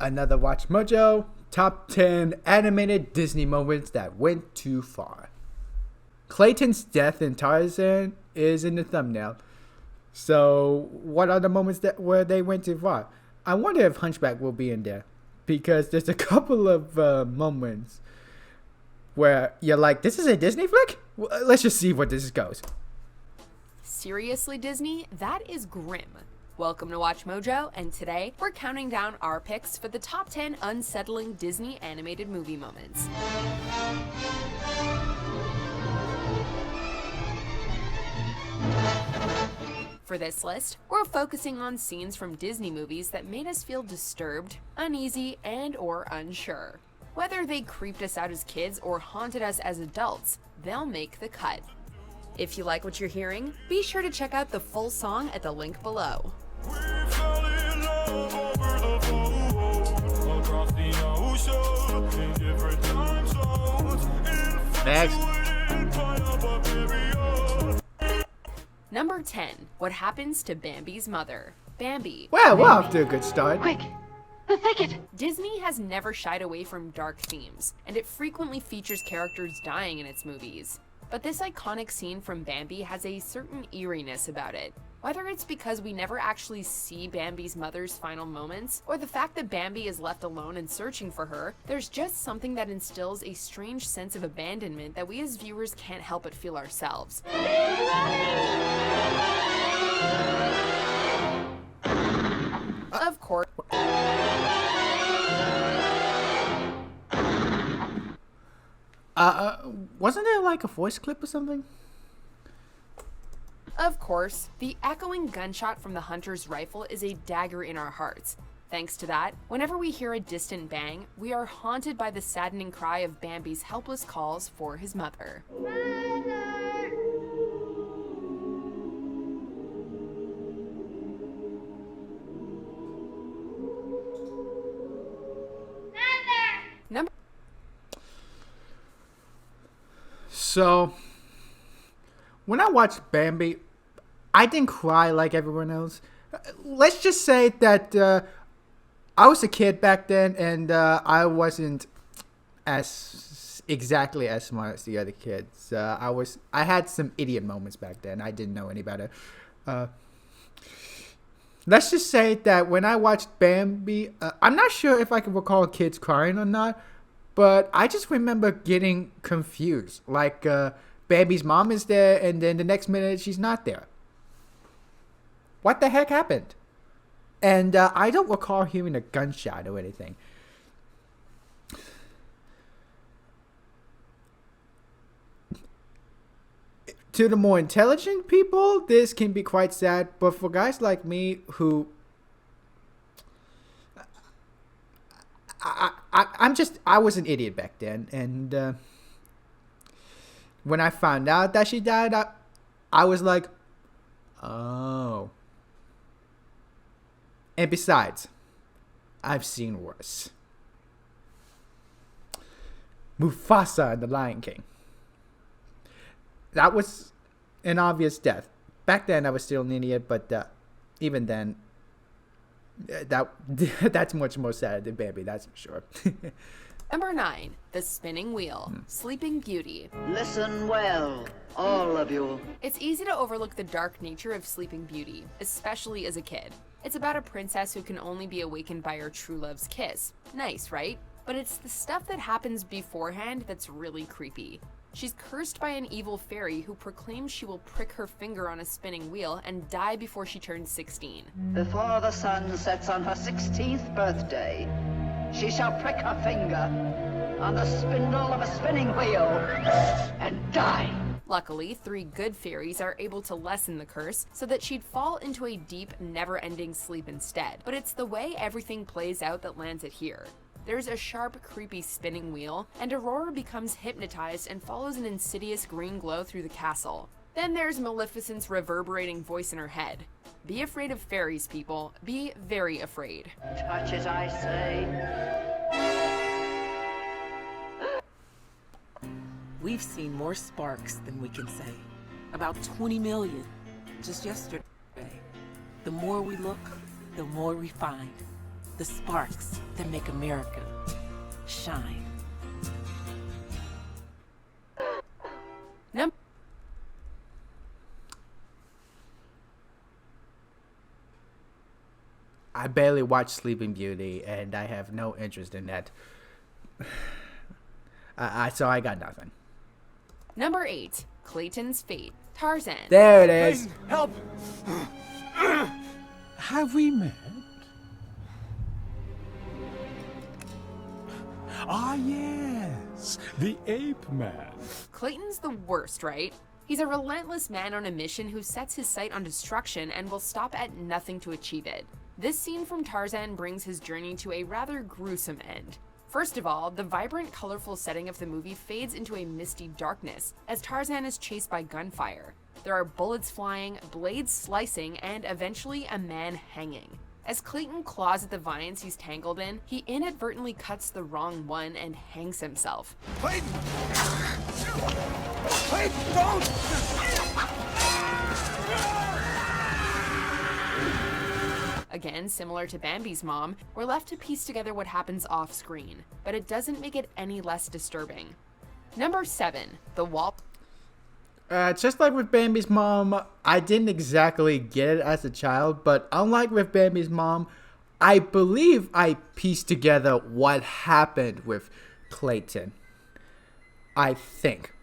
Another WatchMojo top 10 animated Disney moments that went too far. Clayton's death in Tarzan is in the thumbnail. So, what are the moments where they went too far? I wonder if Hunchback will be in there, because there's a couple of moments where you're like, this is a Disney flick? Well, let's just see where this goes. Seriously, Disney? That is grim. Welcome to WatchMojo, and today we're counting down our picks for the top 10 unsettling Disney animated movie moments. For this list, we're focusing on scenes from Disney movies that made us feel disturbed, uneasy, and/or unsure. Whether they creeped us out as kids or haunted us as adults, they'll make the cut. If you like what you're hearing, be sure to check out the full song at the link below. Next. Number 10. What happens to Bambi's mother? Bambi. Well, we're off to a good start. Quick! The thicket! Disney has never shied away from dark themes, and it frequently features characters dying in its movies. But this iconic scene from Bambi has a certain eeriness about it. Whether it's because we never actually see Bambi's mother's final moments, or the fact that Bambi is left alone and searching for her, there's just something that instills a strange sense of abandonment that we as viewers can't help but feel ourselves. Of course. Wasn't there like a voice clip or something? Of course, the echoing gunshot from the hunter's rifle is a dagger in our hearts. Thanks to that, whenever we hear a distant bang, we are haunted by the saddening cry of Bambi's helpless calls for his mother. So, when I watched Bambi, I didn't cry like everyone else. Let's just say that I was a kid back then, and I wasn't exactly as smart as the other kids. I had some idiot moments back then. I didn't know any better. Let's just say that when I watched Bambi, I'm not sure if I can recall kids crying or not, but I just remember getting confused. Like, Bambi's mom is there, and then the next minute she's not there. What the heck happened? And I don't recall hearing a gunshot or anything. To the more intelligent people, this can be quite sad, but for guys like me who... I was an idiot back then, and when I found out that she died, I was like, oh. And besides, I've seen worse. Mufasa and the Lion King. That was an obvious death. Back then, I was still an idiot, but even then, that's much more sad than Bambi, that's for sure. Number 9. The Spinning Wheel. Sleeping Beauty. Listen well, all of you. It's easy to overlook the dark nature of Sleeping Beauty, especially as a kid. It's about a princess who can only be awakened by her true love's kiss. Nice, right? But it's the stuff that happens beforehand that's really creepy. She's cursed by an evil fairy who proclaims she will prick her finger on a spinning wheel and die before she turns 16. Before the sun sets on her 16th birthday, she shall prick her finger on the spindle of a spinning wheel and die. Luckily, 3 good fairies are able to lessen the curse so that she'd fall into a deep, never-ending sleep instead. But it's the way everything plays out that lands it here. There's a sharp, creepy spinning wheel, and Aurora becomes hypnotized and follows an insidious green glow through the castle. Then there's Maleficent's reverberating voice in her head. Be afraid of fairies, people. Be very afraid. Touch it, I say. We've seen more sparks than we can say. About 20 million, just yesterday. The more we look, the more we find. the sparks that make America shine. I barely watch Sleeping Beauty, and I have no interest in that. So I got nothing. Number 8, Clayton's Fate, Tarzan. There it is. Help! Have we met? Ah, yes, the ape man. Clayton's the worst, right? He's a relentless man on a mission who sets his sight on destruction and will stop at nothing to achieve it. This scene from Tarzan brings his journey to a rather gruesome end. First of all, the vibrant, colorful setting of the movie fades into a misty darkness as Tarzan is chased by gunfire. There are bullets flying, blades slicing, and eventually a man hanging. As Clayton claws at the vines he's tangled in, he inadvertently cuts the wrong one and hangs himself. Clayton! Clayton, don't! Again, similar to Bambi's mom, we're left to piece together what happens off-screen, but it doesn't make it any less disturbing. Number 7, the wall. Just like with Bambi's mom, I didn't exactly get it as a child, but unlike with Bambi's mom, I believe I pieced together what happened with Clayton. I think.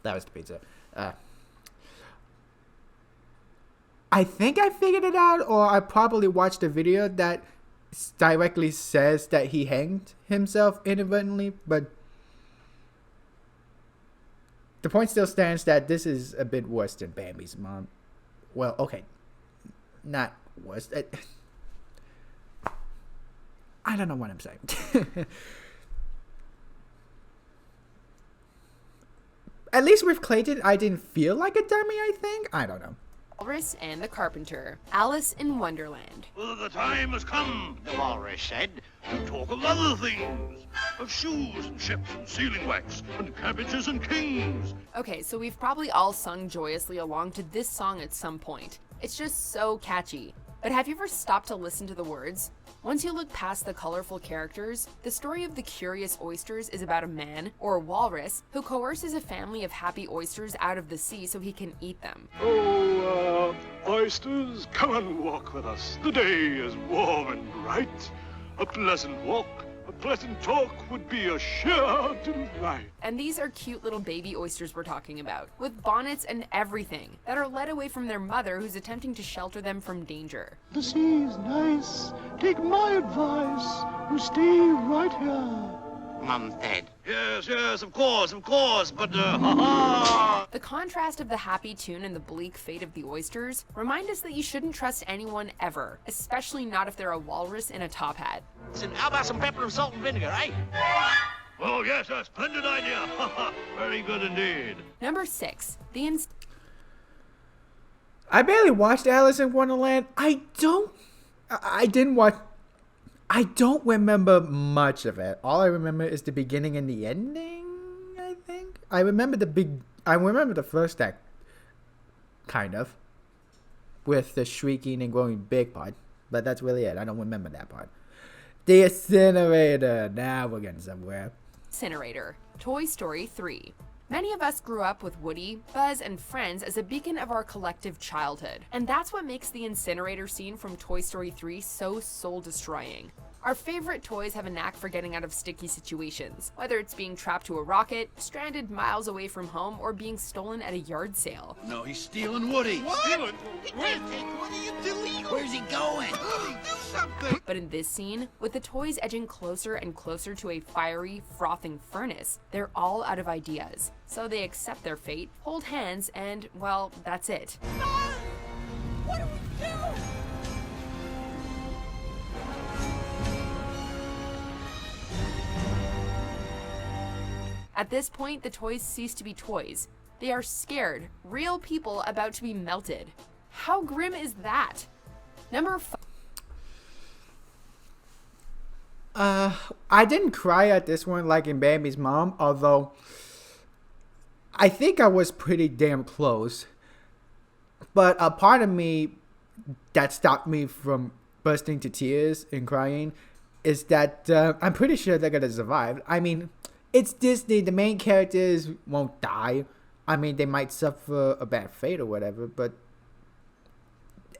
That was the pizza. I think I figured it out, or I probably watched a video that directly says that he hanged himself inadvertently, but the point still stands that this is a bit worse than Bambi's mom. Well, okay. Not worse. I don't know what I'm saying. At least with Clayton, I didn't feel like a dummy, I think. I don't know. Walrus and the Carpenter, Alice in Wonderland. Well, the time has come, the walrus said, to talk of other things. Of shoes and ships and sealing wax and cabbages and kings. Okay, so we've probably all sung joyously along to this song at some point. It's just so catchy. But have you ever stopped to listen to the words? Once you look past the colorful characters, the story of the Curious Oysters is about a man, or a walrus, who coerces a family of happy oysters out of the sea so he can eat them. Oh, oysters, come and walk with us. The day is warm and bright. A pleasant walk, a pleasant talk would be a sheer delight. And these are cute little baby oysters we're talking about, with bonnets and everything, that are led away from their mother who's attempting to shelter them from danger. The sea's nice. Take my advice. You stay right here. Mum said. Yes, of course, but, ha-ha! The contrast of the happy tune and the bleak fate of the oysters remind us that you shouldn't trust anyone ever, especially not if they're a walrus in a top hat. How about some pepper and salt and vinegar, eh? Oh, yes, a splendid idea. Very good indeed. Number 6, I barely watched Alice in Wonderland. I don't remember much of it. All I remember is the beginning and the ending, I think. I remember the first act, kind of, with the shrieking and growing big part. But that's really it. I don't remember that part. The incinerator. Now we're getting somewhere. Incinerator, Toy Story 3. Many of us grew up with Woody, Buzz, and friends as a beacon of our collective childhood. And that's what makes the incinerator scene from Toy Story 3 so soul-destroying. Our favorite toys have a knack for getting out of sticky situations, whether it's being trapped to a rocket, stranded miles away from home, or being stolen at a yard sale. No, he's stealing Woody. What? Stealing? He can't take Woody, it's illegal. Where's he going? Do something. But in this scene, with the toys edging closer and closer to a fiery, frothing furnace, they're all out of ideas. So they accept their fate, hold hands, and, well, that's it. What do we do? At this point, the toys cease to be toys. They are scared, real people about to be melted. How grim is that? Number 5. I didn't cry at this one like in Bambi's mom, although I think I was pretty damn close. But a part of me that stopped me from bursting to tears and crying is that I'm pretty sure they're gonna survive. I mean, it's Disney. The main characters won't die. I mean, they might suffer a bad fate or whatever, but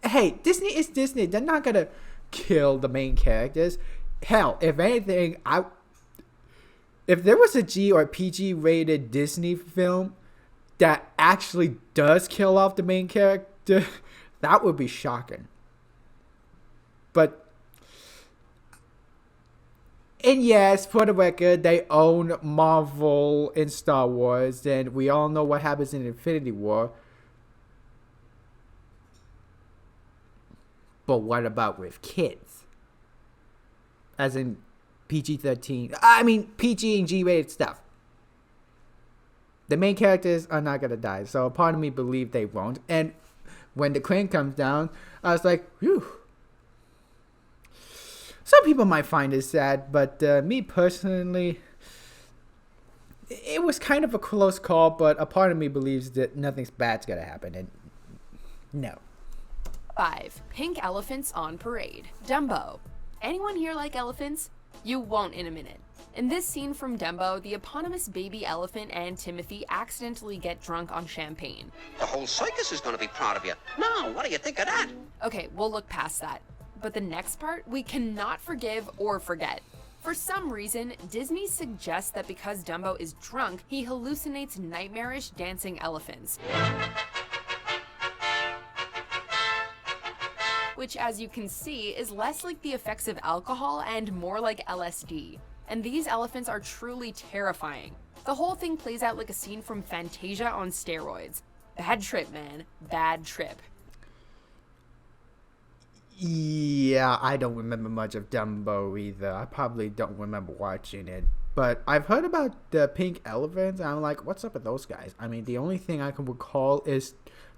hey, Disney is Disney. They're not gonna kill the main characters. Hell, if anything, if there was a G or PG rated Disney film that actually does kill off the main character, that would be shocking. But and yes, for the record, they own Marvel and Star Wars, and we all know what happens in Infinity War. But what about with kids? As in PG-13. I mean, PG and G-rated stuff. The main characters are not going to die, so part of me believes they won't. And when the crane comes down, I was like, whew. Some people might find it sad, but me personally, it was kind of a close call, but a part of me believes that nothing bad's gonna happen, and no. 5. Pink elephants on parade. Dumbo. Anyone here like elephants? You won't in a minute. In this scene from Dumbo, the eponymous baby elephant and Timothy accidentally get drunk on champagne. The whole circus is going to be proud of you. Now, what do you think of that? Okay, we'll look past that. But the next part, we cannot forgive or forget. For some reason, Disney suggests that because Dumbo is drunk, he hallucinates nightmarish dancing elephants. Which, as you can see, is less like the effects of alcohol and more like LSD. And these elephants are truly terrifying. The whole thing plays out like a scene from Fantasia on steroids. Bad trip, man. Bad trip. Yeah, I don't remember much of Dumbo either. I probably don't remember watching it. But I've heard about the pink elephants, and I'm like, what's up with those guys? I mean, the only thing I can recall is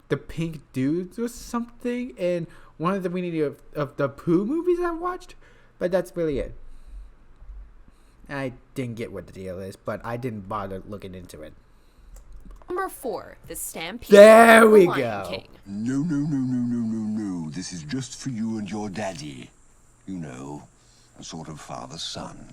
the pink dudes or something in one of the Winnie of the Pooh movies I've watched. But that's really it. I didn't get what the deal is, but I didn't bother looking into it. Number 4, The Stampede. There we The Lion go. King. No. This is just for you and your daddy. You know, a sort of father-son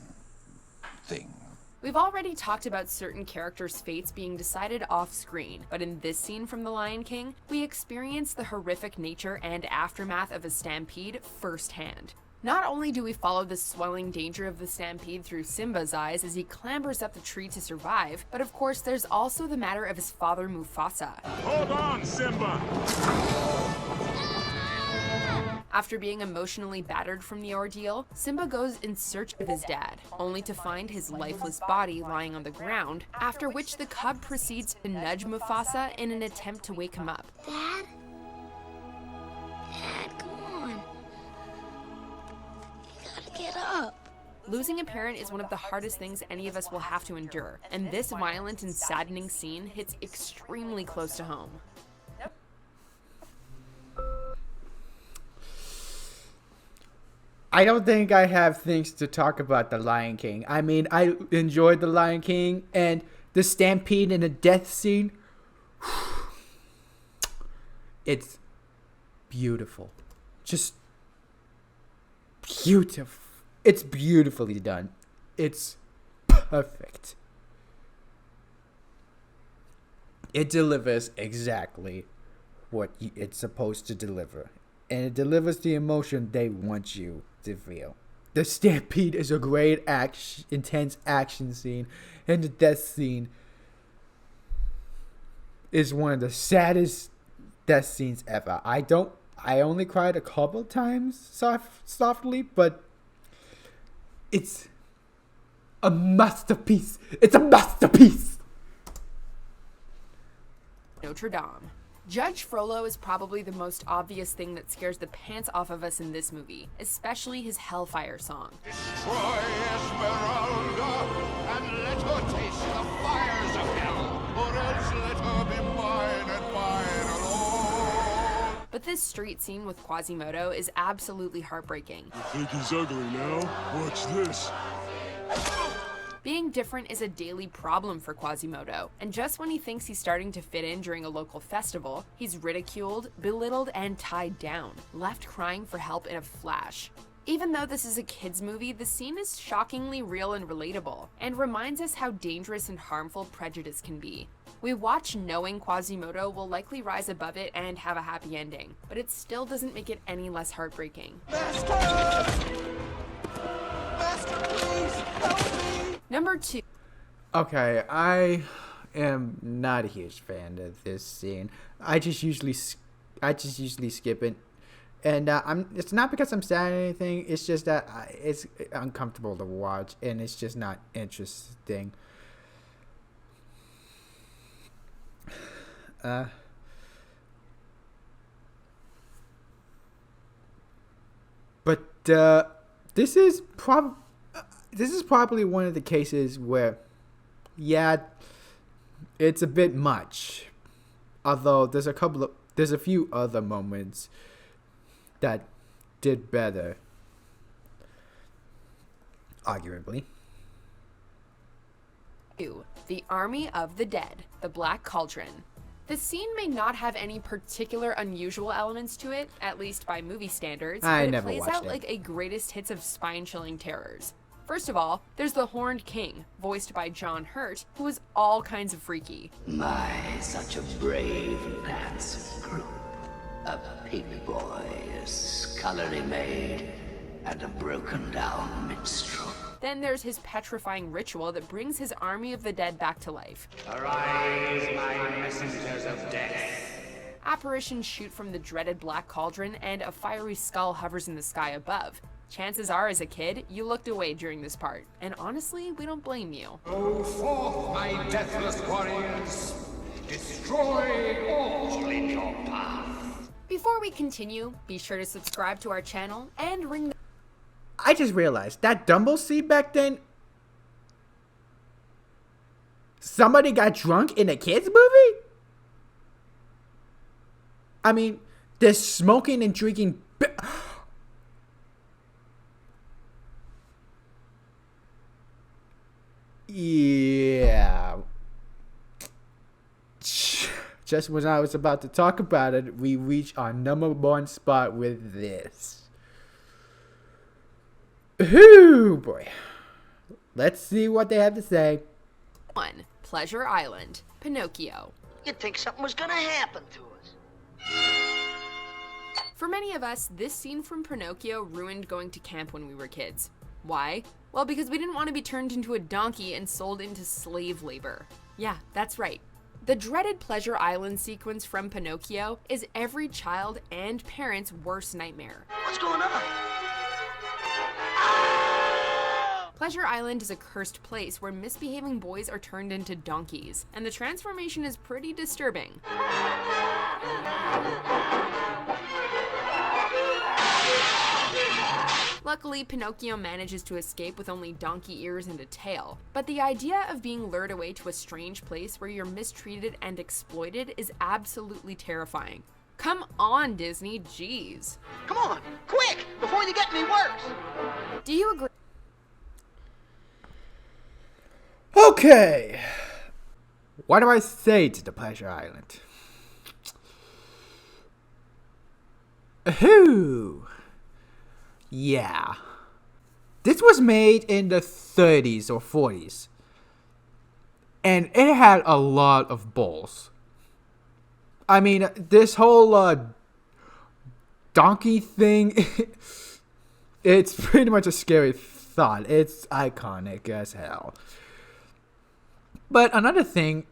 thing. We've already talked about certain characters' fates being decided off-screen, but in this scene from The Lion King, we experience the horrific nature and aftermath of a stampede firsthand. Not only do we follow the swelling danger of the stampede through Simba's eyes as he clambers up the tree to survive, but of course there's also the matter of his father Mufasa. Hold on, Simba! After being emotionally battered from the ordeal, Simba goes in search of his dad, only to find his lifeless body lying on the ground, after which the cub proceeds to nudge Mufasa in an attempt to wake him up. Dad? Dad, come on. You gotta get up. Losing a parent is one of the hardest things any of us will have to endure, and this violent and saddening scene hits extremely close to home. I don't think I have things to talk about The Lion King. I mean, I enjoyed The Lion King, and the stampede and the death scene, it's beautiful. Just beautiful. It's beautifully done. It's perfect. It delivers exactly what it's supposed to deliver. And it delivers the emotion they want you to feel. The stampede is a great intense action scene, and the death scene is one of the saddest death scenes ever. I only cried a couple times softly, but it's a masterpiece. It's a masterpiece. Notre Dame. Judge Frollo is probably the most obvious thing that scares the pants off of us in this movie, especially his Hellfire song. Destroy Esmeralda, and let her taste the fires of hell, or else let her be mine and mine alone. But this street scene with Quasimodo is absolutely heartbreaking. You think he's ugly now? Watch this. Being different is a daily problem for Quasimodo, and just when he thinks he's starting to fit in during a local festival, he's ridiculed, belittled, and tied down, left crying for help in a flash. Even though this is a kids' movie, the scene is shockingly real and relatable, and reminds us how dangerous and harmful prejudice can be. We watch knowing Quasimodo will likely rise above it and have a happy ending, but it still doesn't make it any less heartbreaking. Master, please help me! Number 2. Okay, I am not a huge fan of this scene. I just usually skip it. And it's not because I'm sad or anything. It's just that it's uncomfortable to watch, and it's just not interesting. But this is probably one of the cases where, yeah, it's a bit much. Although there's a few other moments that did better, arguably. 2. The Army of the Dead, the Black Cauldron. The scene may not have any particular unusual elements to it, at least by movie standards, but it plays out like a greatest hits of spine-chilling terrors. First of all, there's the Horned King, voiced by John Hurt, who is all kinds of freaky. My, such a brave and handsome group. A pig boy, a scullery maid, and a broken-down minstrel. Then there's his petrifying ritual that brings his army of the dead back to life. Arise, my messengers of death. Apparitions shoot from the dreaded Black Cauldron, and a fiery skull hovers in the sky above. Chances are, as a kid, you looked away during this part, and honestly, we don't blame you. Go forth, my deathless warriors. Destroy all in your path. Before we continue, be sure to subscribe to our channel and ring the... I just realized that Dumbo scene back then, somebody got drunk in a kids movie? I mean, they're smoking and drinking... Yeah. Just when I was about to talk about it, we reach our number 1 spot with this. Ooh, boy. Let's see what they have to say. 1. Pleasure Island, Pinocchio. You'd think something was gonna happen to us. For many of us, this scene from Pinocchio ruined going to camp when we were kids. Why? Well, because we didn't want to be turned into a donkey and sold into slave labor. Yeah, that's right. The dreaded Pleasure Island sequence from Pinocchio is every child and parent's worst nightmare. What's going on? Pleasure Island is a cursed place where misbehaving boys are turned into donkeys, and the transformation is pretty disturbing. Luckily, Pinocchio manages to escape with only donkey ears and a tail, but the idea of being lured away to a strange place where you're mistreated and exploited is absolutely terrifying. Come on, Disney, jeez. Come on, quick, before they get any worse. Do you agree? Okay. What do I say to the Pleasure Island? Ooh. Yeah. This was made in the 30s or 40s. And it had a lot of balls. I mean, this whole donkey thing, it's pretty much a scary thought. It's iconic as hell. But another thing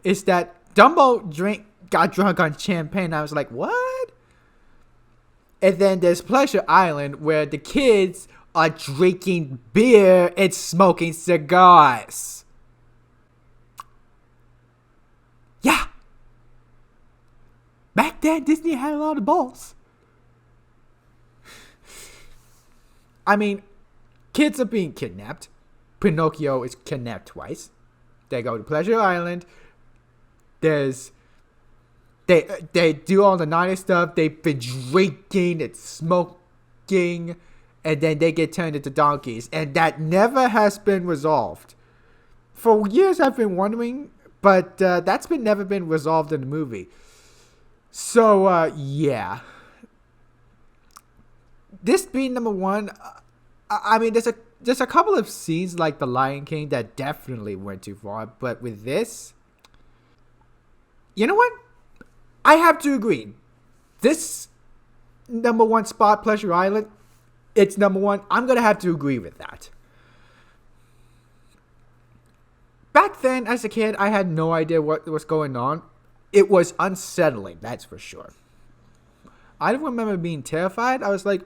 is that Dumbo got drunk on champagne. I was like, what? And then there's Pleasure Island where the kids are drinking beer and smoking cigars. Yeah. Back then, Disney had a lot of balls. I mean, kids are being kidnapped. Pinocchio is kidnapped twice. They go to Pleasure Island. They do all the naughty stuff. They've been drinking and smoking, and then they get turned into donkeys, and that never has been resolved. For years I've been wondering, but that's never been resolved in the movie. So, yeah. This being number one, I mean, there's a couple of scenes like The Lion King that definitely went too far, but with this, you know what? I have to agree. This number one spot, Pleasure Island, it's number one. I'm gonna have to agree with that. Back then, as a kid, I had no idea what was going on. It was unsettling, that's for sure. I don't remember being terrified. I was like,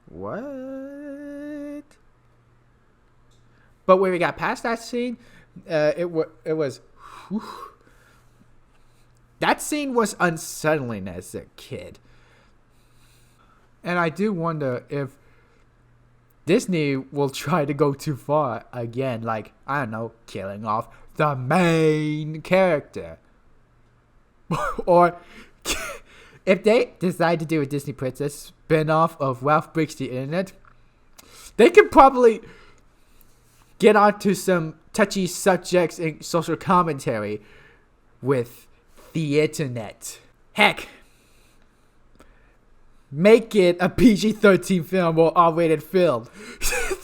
what? But when we got past that scene, it was. Whew. That scene was unsettling as a kid. And I do wonder if Disney will try to go too far again, like, I don't know, killing off the main character. Or if they decide to do a Disney Princess spin-off of Ralph Breaks the Internet, they could probably get onto some touchy subjects in social commentary with the internet. Heck, make it a PG-13 film or R-rated film.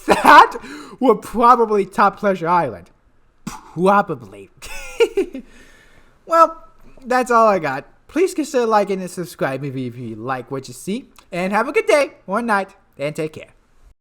That would probably top Pleasure Island. Probably. Well, that's all I got. Please consider liking and subscribing if you like what you see. And have a good day or night. And take care.